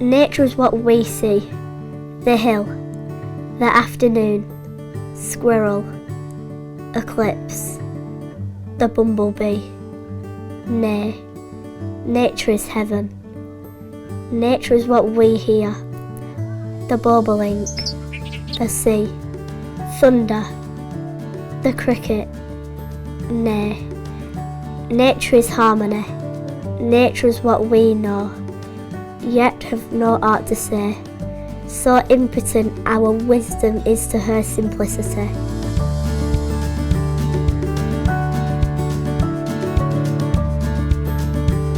Nature is what we see. The hill, the afternoon, squirrel, eclipse, the bumblebee. Nay, nature is heaven. Nature is what we hear. The bobolink, the sea, thunder, the cricket. Nay, nature is harmony. Nature is what we know, yet have no art to say. So impotent our wisdom is to her simplicity.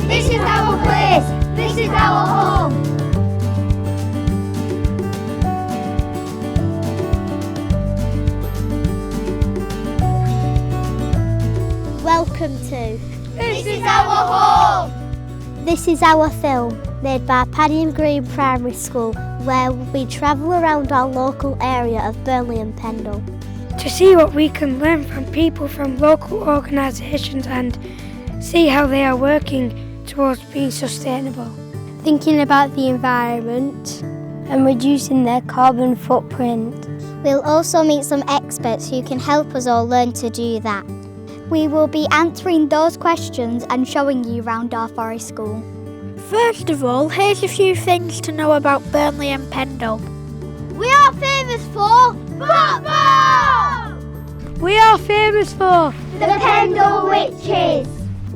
This is our place. This is our home. Welcome to This is our home. This is our film, made by Padiham Green Primary School, where we travel around our local area of Burnley and Pendle to see what we can learn from people from local organisations and see how they are working towards being sustainable. thinking about the environment And reducing their carbon footprint. We'll also meet some experts who can help us all learn to do that. We will be answering those questions and showing you around our forest school. First of all, here's a few things to know about Burnley and Pendle. We are famous for football! We are famous for The Pendle Witches!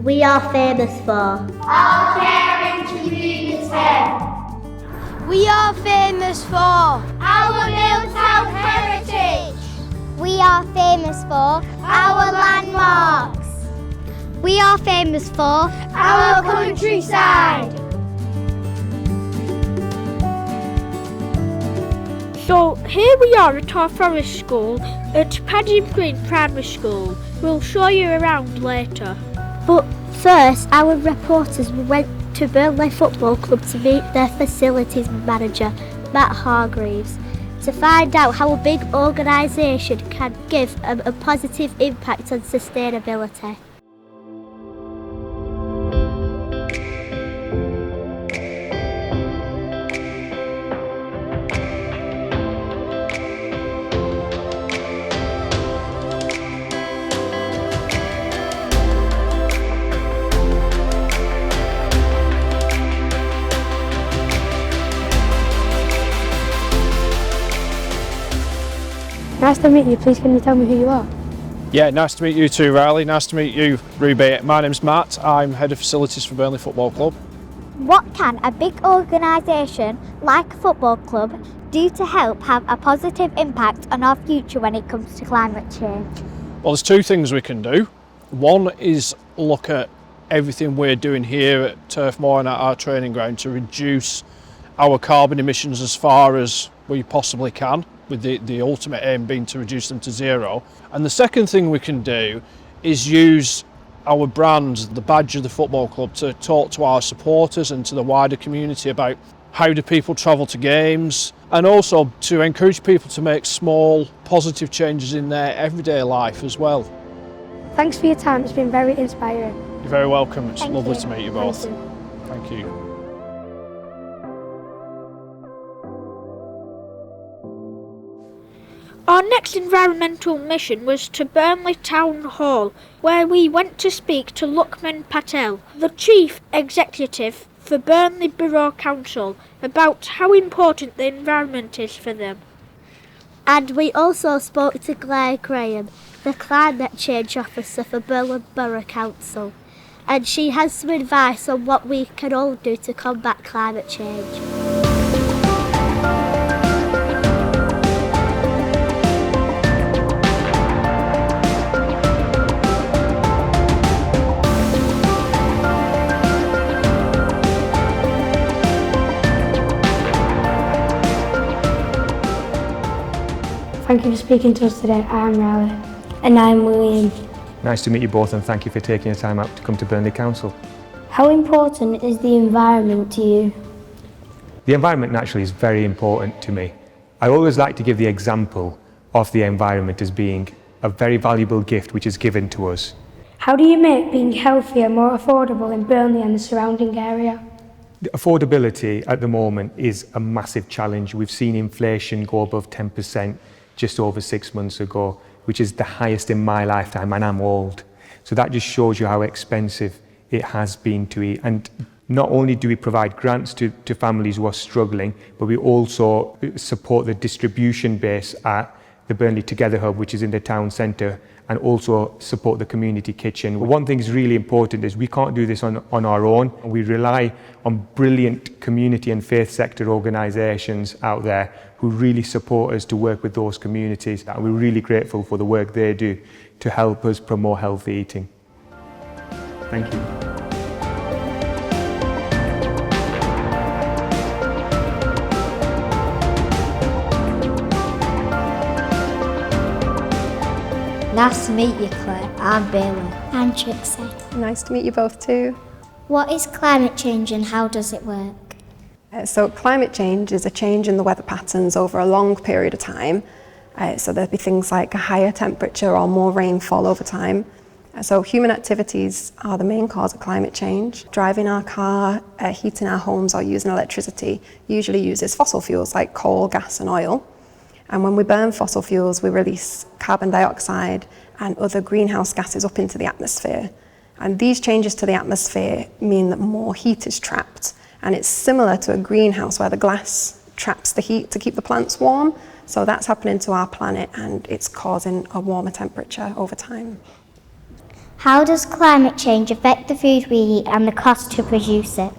we are famous for. Our caring community! We are famous for our Milltown heritage! We are famous for Our landmarks! We are famous for Our countryside! So here we are at our forest school at Padiham Green Primary School. We'll show you around later. But first, our reporters went to Burnley Football Club to meet their facilities manager, Matt Hargreaves, to find out how a big organisation can give a positive impact on sustainability. Nice to meet you. Please can you tell me who you are? Yeah, nice to meet you too, Riley. Nice to meet you, Ruby. My name's Matt. I'm Head of Facilities for Burnley Football Club. what can a big organisation like a football club do to help have a positive impact on our future when it comes to climate change? Well, there's two things we can do. One is look at everything we're doing here at Turf Moor and at our training ground to reduce our carbon emissions as far as we possibly can, with the ultimate aim being to reduce them to zero. And the second thing we can do is use our brand, the badge of the football club, to talk to our supporters and to the wider community about how do people travel to games, and also to encourage people to make small positive changes in their everyday life as well. Thanks for your time. It's been very inspiring. You're very welcome. It's Thank lovely you. to meet you both. Thank you. Thank you. Our next environmental mission was to Burnley Town Hall, where we went to speak to Lukman Patel, the Chief Executive for Burnley Borough Council, about how important the environment is for them. And we also spoke to Claire Graham, the Climate Change Officer for Burnley Borough Council, and she has some advice on what we can all do to combat climate change. Thank you for speaking to us today. I am Riley. And I'm William. Nice to meet you both, and thank you for taking the time out to come to Burnley Council. How important is the environment to you? The environment naturally is very important to me. I always like to give the example of the environment as being a very valuable gift which is given to us. How do you make being healthier more affordable in Burnley and the surrounding area? Affordability at the moment is a massive challenge. We've seen inflation go above 10% just over 6 months ago, which is the highest in my lifetime, and I'm old. So that just shows you how expensive it has been to eat. And not only do we provide grants to families who are struggling, but we also support the distribution base at the Burnley Together Hub, which is in the town centre, and also support the community kitchen. One thing is really important is we can't do this on our own. We rely on brilliant community and faith sector organisations out there who really support us to work with those communities. And we're really grateful for the work they do to help us promote healthy eating. Thank you. Nice to meet you, Claire. I'm Bailey. I'm Trixie. Nice to meet you both too. What is climate change and how does it work? So climate change is a change in the weather patterns over a long period of time. So there'll be things like a higher temperature or more rainfall over time. So human activities are the main cause of climate change. Driving our car, heating our homes or using electricity usually uses fossil fuels like coal, gas and oil. And when we burn fossil fuels, we release carbon dioxide and other greenhouse gases up into the atmosphere. And these changes to the atmosphere mean that more heat is trapped. And it's similar to a greenhouse where the glass traps the heat to keep the plants warm. So that's happening to our planet and it's causing a warmer temperature over time. How does climate change affect the food we eat and the cost to produce it?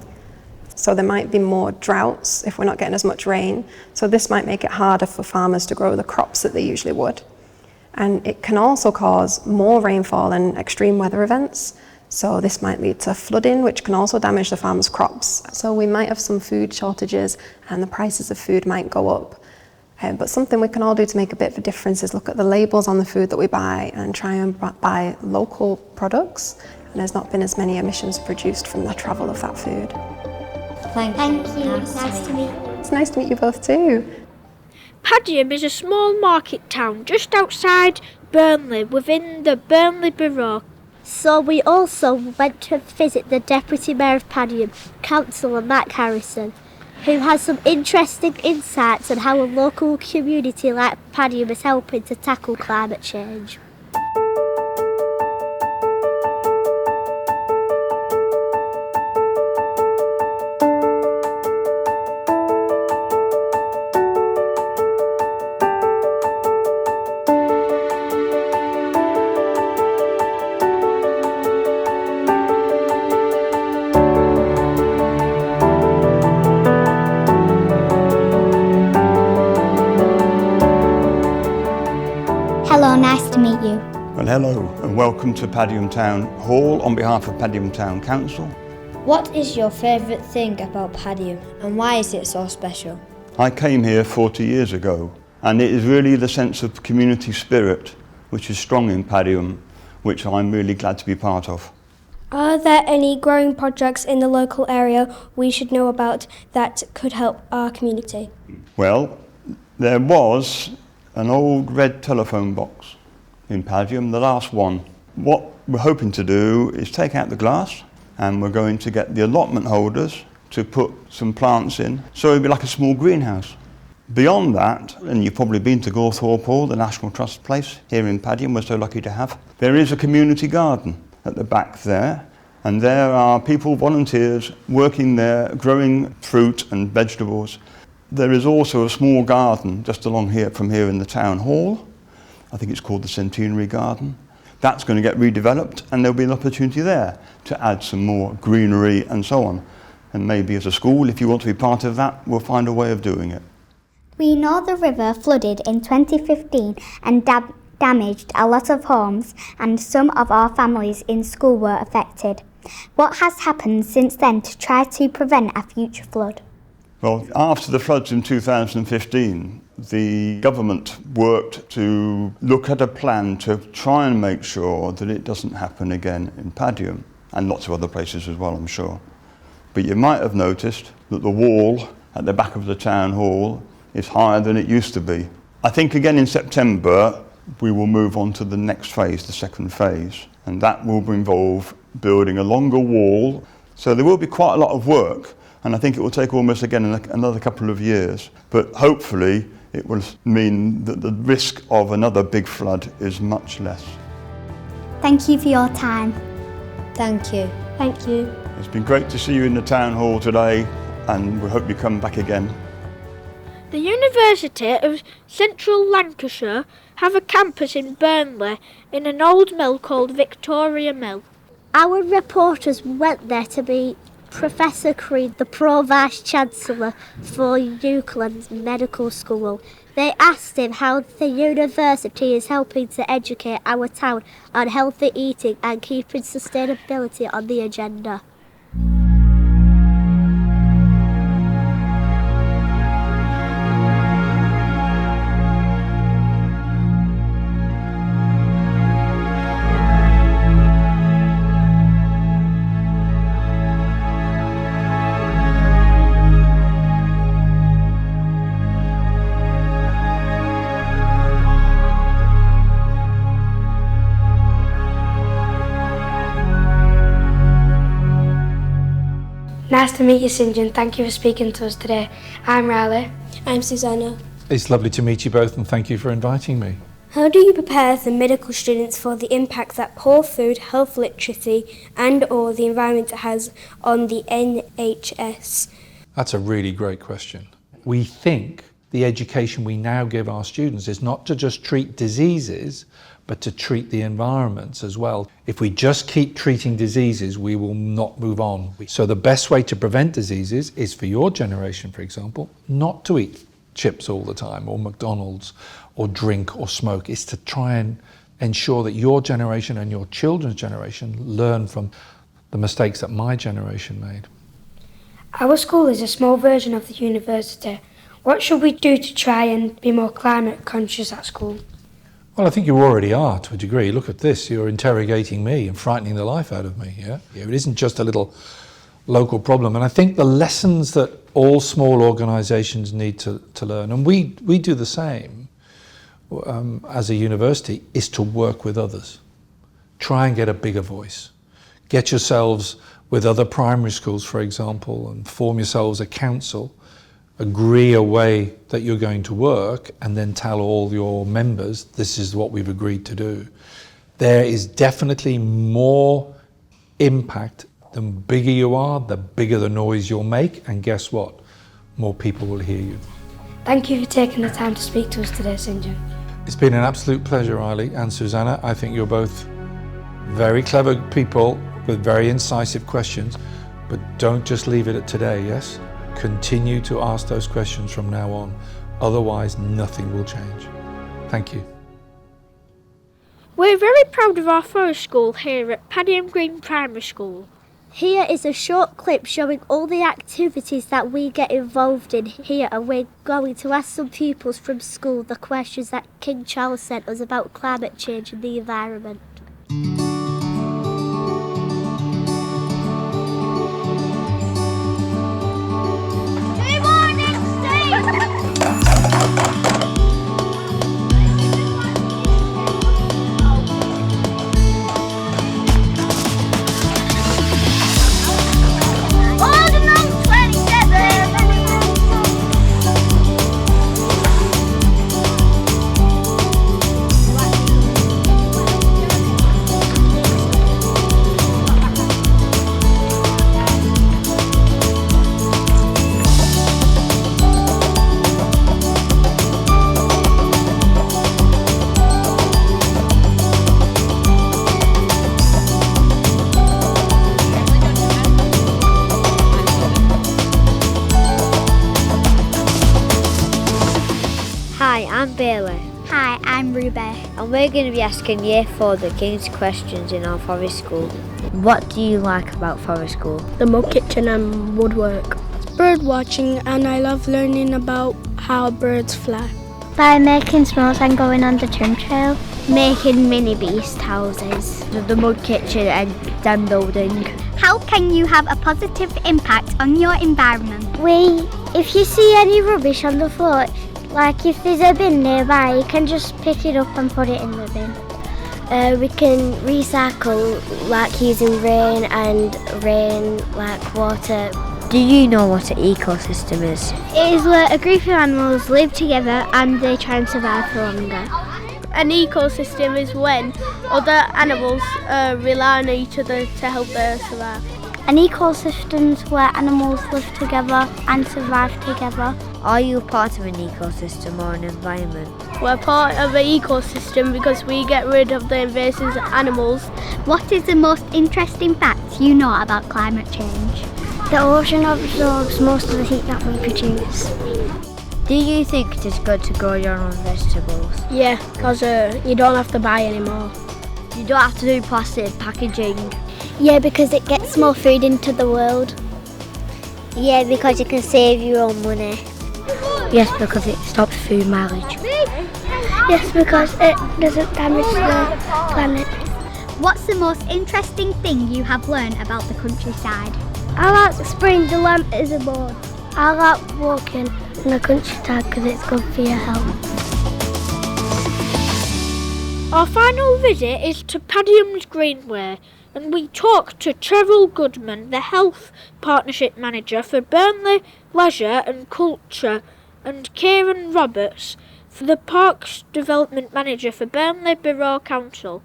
So there might be more droughts if we're not getting as much rain. So this might make it harder for farmers to grow the crops that they usually would. And it can also cause more rainfall and extreme weather events. So this might lead to flooding, which can also damage the farmers' crops. So we might have some food shortages and the prices of food might go up. But something we can all do to make a bit of a difference is look at the labels on the food that we buy and try and buy local products. And there's not been as many emissions produced from the travel of that food. Thank you. Nice to meet you. It's nice to meet you both too. Padiham is a small market town just outside Burnley, within the Burnley borough. So we also went to visit the Deputy Mayor of Padiham, Councillor Matt Harrison, who has some interesting insights on how a local community like Padiham is helping to tackle climate change. Hello, nice to meet you. Well, hello and welcome to Padiham Town Hall on behalf of Padiham Town Council. What is your favourite thing about Padiham and why is it so special? I came here 40 years ago and it is really the sense of community spirit which is strong in Padiham, which I'm really glad to be part of. Are there any growing projects in the local area we should know about that could help our community? Well, there was an old red telephone box in Padiham, the last one. What we're hoping to do is take out the glass and we're going to get the allotment holders to put some plants in, so it'll be like a small greenhouse. Beyond that, and you've probably been to Gawthorpe Hall, the National Trust place here in Padiham, we're so lucky to have, there is a community garden at the back there, and there are people, volunteers, working there, growing fruit and vegetables. There is also a small garden just along here, from here in the town hall. I think it's called the Centenary Garden. That's going to get redeveloped and there'll be an opportunity there to add some more greenery and so on. And maybe as a school, if you want to be part of that, we'll find a way of doing it. We know the river flooded in 2015 and damaged a lot of homes, and some of our families in school were affected. What has happened since then to try to prevent a future flood? Well, after the floods in 2015, the government worked to look at a plan to try and make sure that it doesn't happen again in Padiham, and lots of other places as well, I'm sure. But you might have noticed that the wall at the back of the town hall is higher than it used to be. I think again in September we will move on to the next phase, the second phase, and that will involve building a longer wall. So there will be quite a lot of work, and I think it will take almost again another couple of years. But hopefully it will mean that the risk of another big flood is much less. Thank you for your time. Thank you. Thank you. It's been great to see you in the town hall today, and we hope you come back again. The University of Central Lancashire have a campus in Burnley in an old mill called Victoria Mill. Our reporters went there to meet Professor Creed, the Pro-Vice-Chancellor for Euclid's Medical School. They asked him how the university is helping to educate our town on healthy eating and keeping sustainability on the agenda. Nice to meet you, St John. Thank you for speaking to us today. I'm Riley. I'm Susanna. It's lovely to meet you both, and thank you for inviting me. How do you prepare the medical students for the impact that poor food, health literacy and or the environment has on the NHS? That's a really great question. We think the education we now give our students is not to just treat diseases, but to treat the environments as well. If we just keep treating diseases, we will not move on. So the best way to prevent diseases is for your generation, for example, not to eat chips all the time, or McDonald's, or drink or smoke. Is to try and ensure that your generation and your children's generation learn from the mistakes that my generation made. Our school is a small version of the university. What should we do to try and be more climate conscious at school? Well, I think you already are to a degree. Look at this, you're interrogating me and frightening the life out of me. Yeah, it isn't just a little local problem. And I think the lessons that all small organisations need to learn, and we do the same as a university, is to work with others. Try and get a bigger voice. Get yourselves with other primary schools, for example, and form yourselves a council. Agree a way that you're going to work, and then tell all your members, this is what we've agreed to do. There is definitely more impact. The bigger you are, the bigger the noise you'll make, and guess what? More people will hear you. Thank you for taking the time to speak to us today, St John. It's been an absolute pleasure, Riley and Susanna. I think you're both very clever people with very incisive questions, but don't just leave it at today, yes? Continue to ask those questions from now on, otherwise nothing will change. Thank you. We're very proud of our forest school here at Padiham Green Primary School. Here is a short clip showing all the activities that we get involved in here, and we're going to ask some pupils from school the questions that King Charles sent us about climate change and the environment. Hi, I'm Bailey. Hi, I'm Ruby. And we're going to be asking Year 4 the King's questions in our forest school. What do you like about forest school? The mud kitchen and woodwork. Bird watching, and I love learning about how birds fly. By making s'mores and going on the trim trail. Making mini beast houses. The mud kitchen and dam building. How can you have a positive impact on your environment? If you see any rubbish on the floor, like if there's a bin nearby, you can just pick it up and put it in the bin. We can recycle, like using rain like water Do you know what an ecosystem is? It is where a group of animals live together and they try and survive for longer. An ecosystem is when other animals rely on each other to help them survive. An ecosystem is where animals live together and survive together. Are you part of an ecosystem or an environment? We're part of an ecosystem because we get rid of the invasive animals. What is the most interesting fact you know about climate change? The ocean absorbs most of the heat that we produce. Do you think it is good to grow your own vegetables? Yeah, because you don't have to buy anymore. You don't have to do plastic packaging. Yeah, because it gets more food into the world. Yeah, because you can save your own money. Yes, because it stops food mileage. Yes, because it doesn't damage the planet. What's the most interesting thing you have learned about the countryside? I like spraying the lamp as a board. I like walking in the countryside because it's good for your health. Our final visit is to Padiham's Greenway, and we talk to Cheryl Goodman, the Health Partnership Manager for Burnley Leisure and Culture, and Kieran Roberts, the Parks Development Manager for Burnley Borough Council.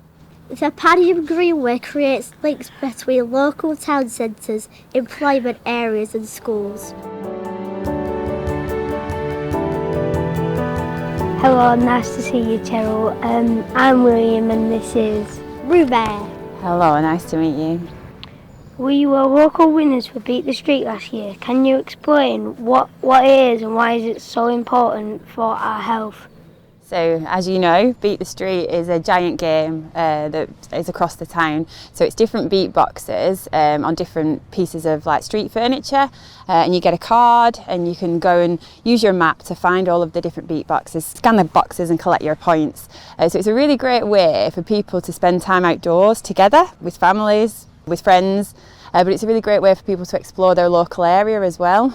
The Padiham Greenway creates links between local town centres, employment areas and schools. Hello, nice to see you, Cheryl. I'm William and this is Ruben. Hello, nice to meet you. We were local winners for Beat the Street last year. Can you explain what it is and why is it so important for our health? So, as you know, Beat the Street is a giant game that is across the town. So it's different beat boxes on different pieces of like street furniture, and you get a card and you can go and use your map to find all of the different beat boxes, scan the boxes and collect your points. So it's a really great way for people to spend time outdoors together with families, with friends. But it's a really great way for people to explore their local area as well.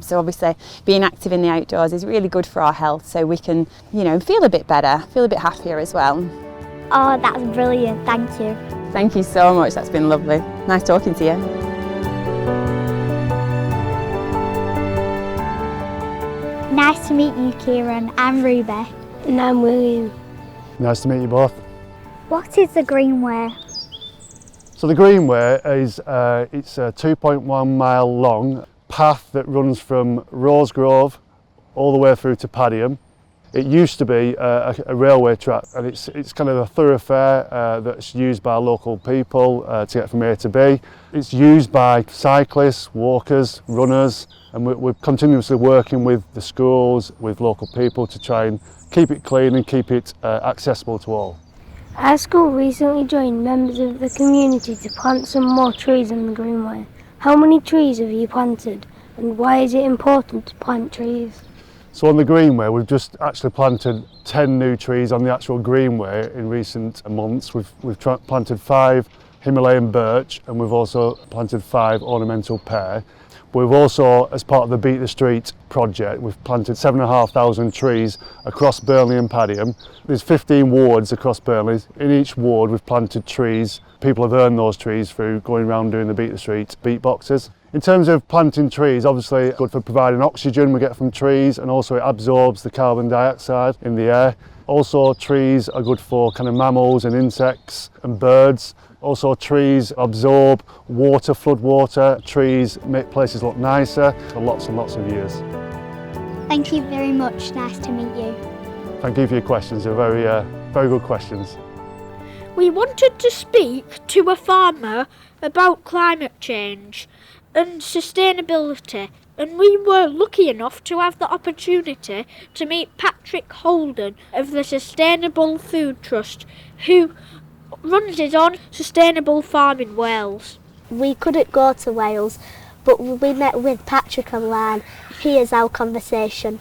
So obviously being active in the outdoors is really good for our health, so we can, feel a bit better, feel a bit happier as well. Oh, that's brilliant, thank you. Thank you so much, that's been lovely. Nice talking to you. Nice to meet you, Kieran. I'm Ruby. And I'm William. Nice to meet you both. What is the Greenway? So the Greenway is it's a 2.1 mile long path that runs from Rosegrove all the way through to Padiham. It used to be a railway track, and it's kind of a thoroughfare that's used by local people to get from A to B. It's used by cyclists, walkers, runners, and we're continuously working with the schools, with local people to try and keep it clean and keep it accessible to all. Our school recently joined members of the community to plant some more trees on the Greenway. How many trees have you planted and why is it important to plant trees? So on the Greenway we've just actually planted 10 new trees on the actual Greenway in recent months. We've planted 5 Himalayan birch and we've also planted 5 ornamental pear. We've also, as part of the Beat the Street project, we've planted 7,500 trees across Burnley and Padiham. There's 15 wards across Burnley. In each ward we've planted trees. People have earned those trees through going around doing the Beat the Street beat boxes. In terms of planting trees, obviously it's good for providing oxygen we get from trees, and also it absorbs the carbon dioxide in the air. Also trees are good for kind of mammals and insects and birds. Also trees absorb water, flood water. Trees make places look nicer for lots and lots of years. Thank you very much, nice to meet you. Thank you for your questions, they're very good questions. We wanted to speak to a farmer about climate change and sustainability, and we were lucky enough to have the opportunity to meet Patrick Holden of the Sustainable Food Trust, who runs his own sustainable farm in Wales. We couldn't go to Wales, but we met with Patrick online. Here's our conversation.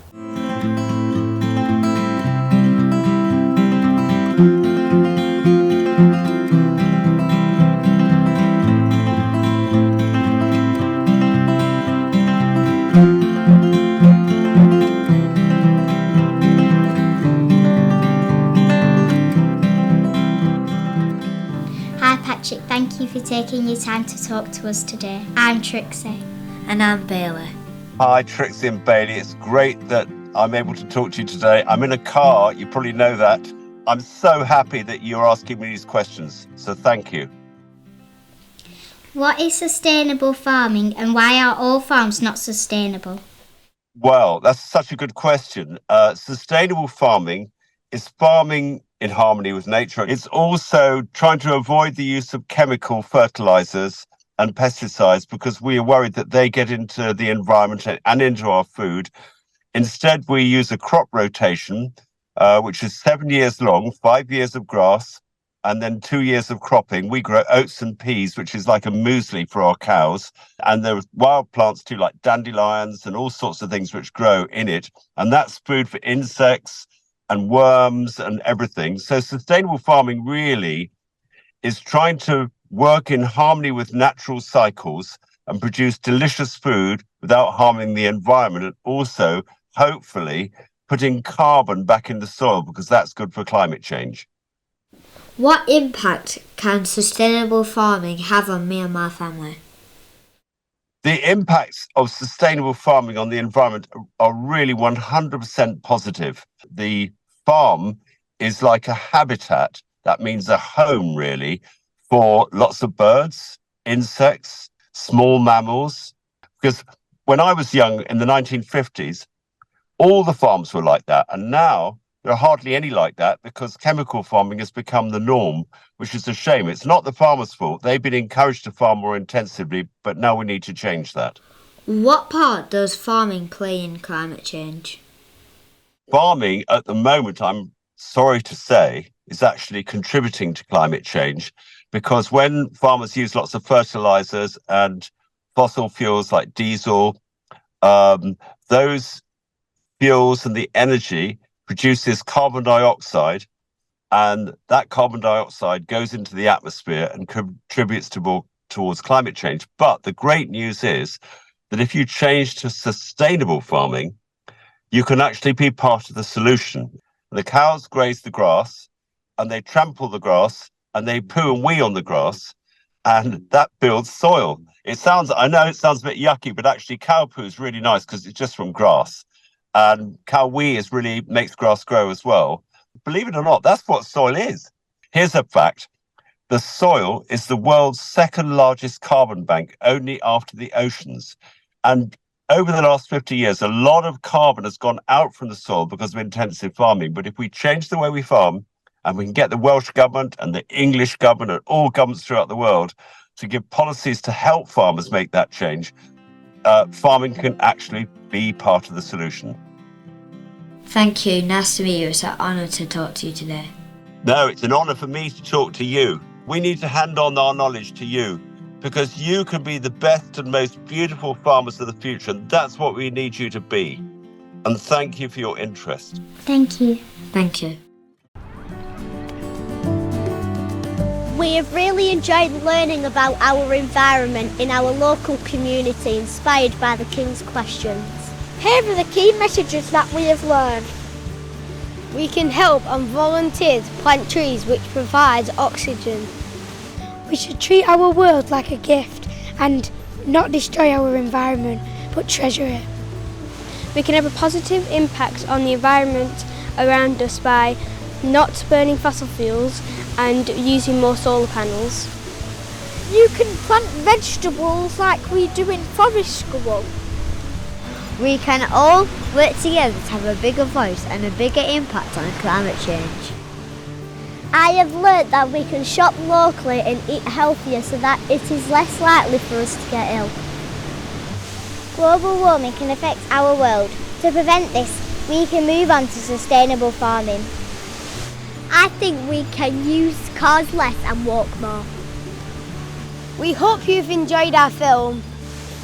Thank you for taking your time to talk to us today. I'm Trixie. And I'm Bailey. Hi, Trixie and Bailey. It's great that I'm able to talk to you today. I'm in a car, you probably know that. I'm so happy that you're asking me these questions, so thank you. What is sustainable farming and why are all farms not sustainable? Well, that's such a good question. Sustainable farming is farming in harmony with nature. It's also trying to avoid the use of chemical fertilizers and pesticides because we are worried that they get into the environment and into our food. Instead, we use a crop rotation, which is 7 years long, 5 years of grass, and then 2 years of cropping. We grow oats and peas, which is like a muesli for our cows. And there are wild plants too, like dandelions and all sorts of things which grow in it. And that's food for insects and worms and everything. So sustainable farming really is trying to work in harmony with natural cycles and produce delicious food without harming the environment, and also, hopefully, putting carbon back in the soil because that's good for climate change. What impact can sustainable farming have on me and my family? The impacts of sustainable farming on the environment are really 100% positive. The farm is like a habitat, that means a home really, for lots of birds, insects, small mammals. Because when I was young in the 1950s, all the farms were like that. And now there are hardly any like that because chemical farming has become the norm, which is a shame. It's not the farmers' fault. They've been encouraged to farm more intensively, but now we need to change that. What part does farming play in climate change? Farming at the moment, I'm sorry to say, is actually contributing to climate change because when farmers use lots of fertilizers and fossil fuels like diesel, those fuels and the energy produces carbon dioxide, and that carbon dioxide goes into the atmosphere and contributes towards climate change. But the great news is that if you change to sustainable farming, you can actually be part of the solution. The cows graze the grass, and they trample the grass, and they poo and wee on the grass, and that builds soil. I know it sounds a bit yucky, but actually cow poo is really nice because it's just from grass. And cow wee makes grass grow as well. Believe it or not, that's what soil is. Here's a fact. The soil is the world's second largest carbon bank, only after the oceans. And over the last 50 years, a lot of carbon has gone out from the soil because of intensive farming. But if we change the way we farm, and we can get the Welsh government and the English government and all governments throughout the world to give policies to help farmers make that change, farming can actually be part of the solution. Thank you. Nice to meet you. It's an honour to talk to you today. No, it's an honour for me to talk to you. We need to hand on our knowledge to you because you can be the best and most beautiful farmers of the future. And that's what we need you to be. And thank you for your interest. Thank you. Thank you. We have really enjoyed learning about our environment in our local community, inspired by the King's questions. Here are the key messages that we have learned. We can help and volunteer to plant trees which provide oxygen. We should treat our world like a gift and not destroy our environment, but treasure it. We can have a positive impact on the environment around us by not burning fossil fuels and using more solar panels. You can plant vegetables like we do in forest school. We can all work together to have a bigger voice and a bigger impact on climate change. I have learnt that we can shop locally and eat healthier so that it is less likely for us to get ill. Global warming can affect our world. To prevent this, we can move on to sustainable farming. I think we can use cars less and walk more. We hope you've enjoyed our film.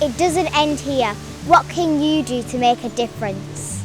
It doesn't end here. What can you do to make a difference?